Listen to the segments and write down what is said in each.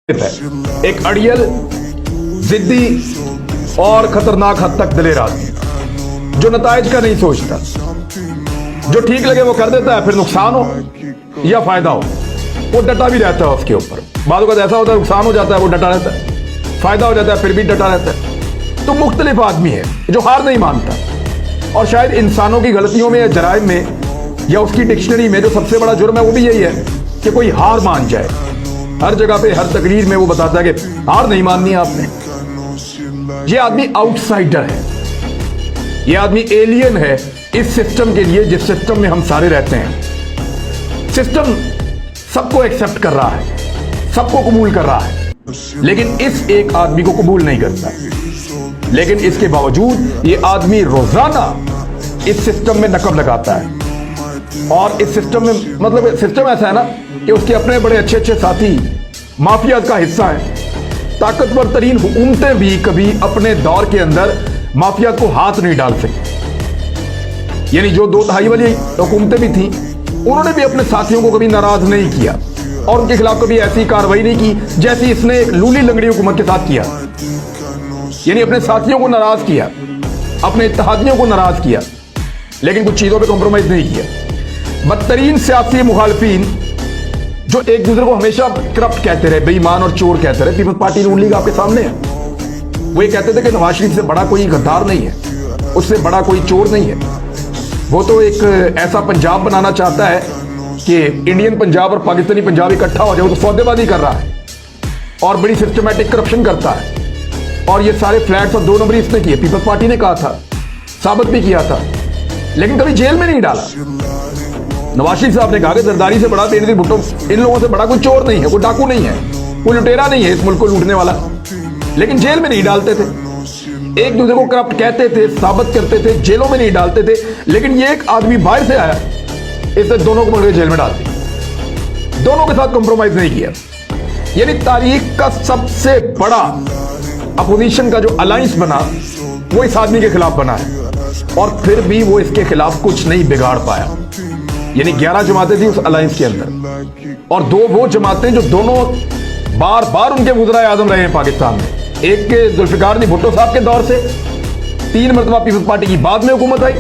है। एक अड़ियल, जिद्दी और खतरनाक हद तक दिलेर आदमी जो नताइज का नहीं सोचता, जो ठीक लगे वो कर देता है, फिर नुकसान हो या फायदा हो वो डटा भी रहता है उसके ऊपर। बातों का ऐसा होता है नुकसान हो जाता है वो डटा रहता है, फायदा हो जाता है फिर भी डटा रहता है। तो मुख्तलिफ आदमी है जो हार नहीं मानता। और शायद इंसानों की गलतियों में या जराइम में या उसकी डिक्शनरी में जो सबसे बड़ा जुर्म है वो भी यही है कि कोई हार मान जाए। हर जगह पे हर तकरीर में वो बताता है कि हार नहीं माननी है आपने। ये आदमी आउटसाइडर है, ये आदमी एलियन है इस सिस्टम के लिए जिस सिस्टम में हम सारे रहते हैं। सिस्टम सबको एक्सेप्ट कर रहा है, सबको कबूल कर रहा है, लेकिन इस एक आदमी को कबूल नहीं करता। लेकिन इसके बावजूद ये आदमी रोजाना इस सिस्टम में नकब लगाता है। और इस सिस्टम में मतलब सिस्टम ऐसा है ना कि उसके अपने बड़े अच्छे अच्छे साथी माफिया का हिस्सा है। ताकतवर तरीन हुकूमतें भी कभी अपने दौर के अंदर माफिया को हाथ नहीं डाल सकी। यानी जो 2 दहाई वाली हुकूमतें भी थी उन्होंने भी अपने साथियों को कभी नाराज नहीं किया और उनके खिलाफ कभी ऐसी कार्रवाई नहीं की जैसी इसने एक लूली लंगड़ी हुकूमत के साथ किया। यानी अपने साथियों को नाराज किया, अपने इत्तेहादियों को नाराज किया, लेकिन कुछ चीजों पे कॉम्प्रोमाइज नहीं किया। बदतरीन सियासी मुखालफिन जो एक दूसरे को हमेशा करप्ट कहते रहे, बेईमान और चोर कहते रहे। पीपल्स पार्टी नून लीग आपके सामने है। वो ये कहते थे कि नवाज शरीफ से बड़ा कोई गद्दार नहीं है, उससे बड़ा कोई चोर नहीं है। वो तो एक ऐसा पंजाब बनाना चाहता है कि इंडियन पंजाब और पाकिस्तानी पंजाब इकट्ठा हो जाए। वो तो सौदेबाजी कर रहा है और बड़ी सिस्टमैटिक करप्शन करता है। और ये सारे फ्लैट्स और 2 नंबरी इसने किए। पीपल्स पार्टी ने कहा था, साबित भी किया था, लेकिन कभी जेल में नहीं डाला। नवाज शरीफ साहब ने कहा कि जरदारी से बड़ा बेनजीर भुट्टो इन लोगों से बड़ा कोई चोर नहीं है, कोई डाकू नहीं है, कोई लुटेरा नहीं है इस मुल्क को लूटने वाला, लेकिन जेल में नहीं डालते थे। एक दूसरे को करप्ट कहते थे, साबित करते थे, जेलों में नहीं डालते थे। लेकिन ये एक आदमी बाहर से आया, इसने दोनों को पकड़ के जेल में डाल दिया, दोनों के साथ कॉम्प्रोमाइज नहीं किया। यानी तारीख का सबसे बड़ा अपोजिशन का जो अलायंस बना वो इस आदमी के खिलाफ बना है, और फिर भी वो इसके खिलाफ कुछ नहीं बिगाड़ पाया। यानी 11 जमातें थी उस अलायंस के अंदर, और 2 वो जमातें जो दोनों बार बार उनके वज़ीर आज़म रहे हैं पाकिस्तान में। एक के जुल्फिकार अली भुट्टो साहब के दौर से 3 मरतबा पीपल्स पार्टी की बाद में हुकूमत आई,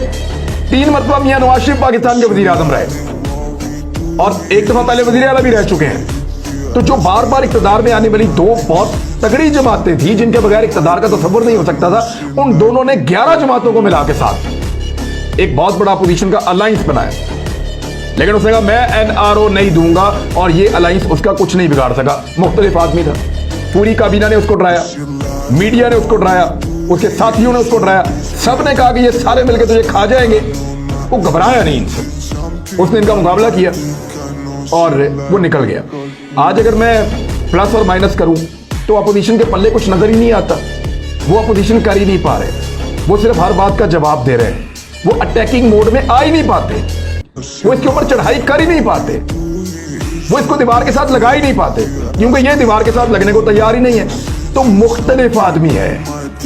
3 मरतबा मियां नवाज शरीफ पाकिस्तान के वज़ीर आज़म रहे, और एक दफा पहले वज़ीर आला भी रह चुके हैं। तो जो बार बार इक़्तिदार में आने वाली 2 बहुत तगड़ी जमातें थी जिनके बगैर इक़्तिदार का तसव्वुर नहीं हो सकता था, उन दोनों ने 11 जमातों को मिला के साथ एक बहुत बड़ा अपोजिशन का अलायंस बनाया। लेकिन उसने कहा मैं NRO नहीं दूंगा, और ये अलायंस उसका कुछ नहीं बिगाड़ सका। मुख्तलिफ आदमी था, पूरी काबीना ने उसको डराया, मीडिया ने उसको डराया, उसके साथियों ने उसको डराया, सब ने कहा कि ये सारे मिलकर तुझे खा जाएंगे। वो घबराया नहीं इनसे, उसने इनका मुकाबला किया और वो निकल गया। आज अगर मैं प्लस और माइनस करूं तो अपोजिशन के पल्ले कुछ नजर ही नहीं आता। वो अपोजिशन कर ही नहीं पा रहे, वो सिर्फ हर बात का जवाब दे रहे हैं, वो अटैकिंग मोड में आ ही नहीं पाते, वो इसके ऊपर चढ़ाई कर ही नहीं पाते, वो इसको दीवार के साथ लगा ही नहीं पाते, क्योंकि ये दीवार के साथ लगने को तैयार ही नहीं है। तो मुख्तलिफ आदमी है,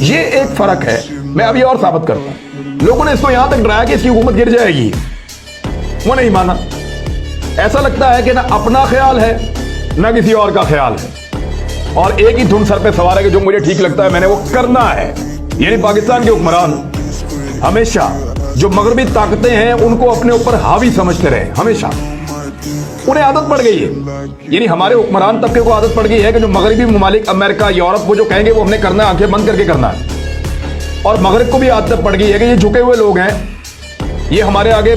ये एक फर्क है। मैं अभी और साबित करता हूं। लोगों ने इसको यहां तक डराया कि इसकी हुकूमत गिर जाएगी, वो नहीं माना। ऐसा लगता है कि ना अपना ख्याल है ना किसी और का ख्याल है, और एक ही धुन सर पे सवार है कि जो मुझे ठीक लगता है मैंने वो करना है। यानी पाकिस्तान के हुक्मरान हमेशा जो मगरबी ताकतें हैं उनको अपने ऊपर हावी समझते रहे, हमेशा उन्हें आदत पड़ गई है। यानी हमारे हुक्मरान तबके को आदत पड़ गई है कि जो मगरबी ममालिक अमेरिका, यूरोप, वो जो कहेंगे वो हमने करना है, आंखें बंद करके करना है। और मगरब को भी आदत पड़ गई है कि ये झुके हुए लोग हैं, ये हमारे आगे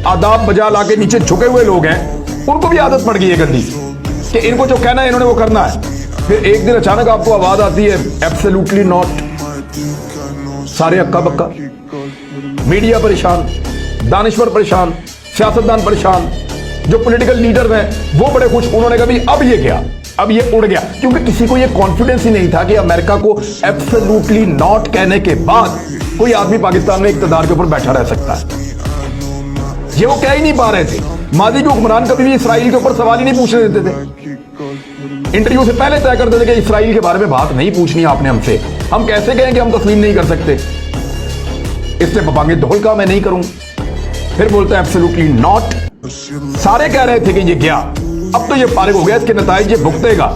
आदाब बजा ला के नीचे झुके हुए लोग हैं, उनको भी आदत पड़ गई है गंदी कि इनको जो कहना है इन्होंने वो करना है। फिर एक दिन अचानक आपको आवाज आती है एब्सोल्युटली नॉट, सारे अक्का बक्का, मीडिया परेशान, दानिश्वर परेशान, सियासतदान परेशान, जो पॉलिटिकल लीडर हैं वो बड़े खुश। उन्होंने कहा अब ये क्या, अब ये उड़ गया, क्योंकि किसी को ये कॉन्फिडेंस ही नहीं था कि अमेरिका को एब्सोल्युटली नॉट कहने के बाद कोई आदमी पाकिस्तान में इक़्तिदार के ऊपर बैठा रह सकता है। ये वो कह ही नहीं पा रहे थे। मादी के हुक्मरान कभी भी इसराइल के ऊपर सवाल ही नहीं पूछने देते थे। इंटरव्यू से पहले तय कर देते कि इसराइल के बारे में बात नहीं पूछनी आपने हमसे, हम कैसे कहें कि हम तस्लीम नहीं कर सकते, इससे बबांगे धोल का मैं नहीं करूंगा। फिर बोलता है एब्सोल्युटली नॉट। सारे कह रहे थे कि ये गया, अब तो ये फारिग हो गया, इसके नताइज ये भुगतेगा।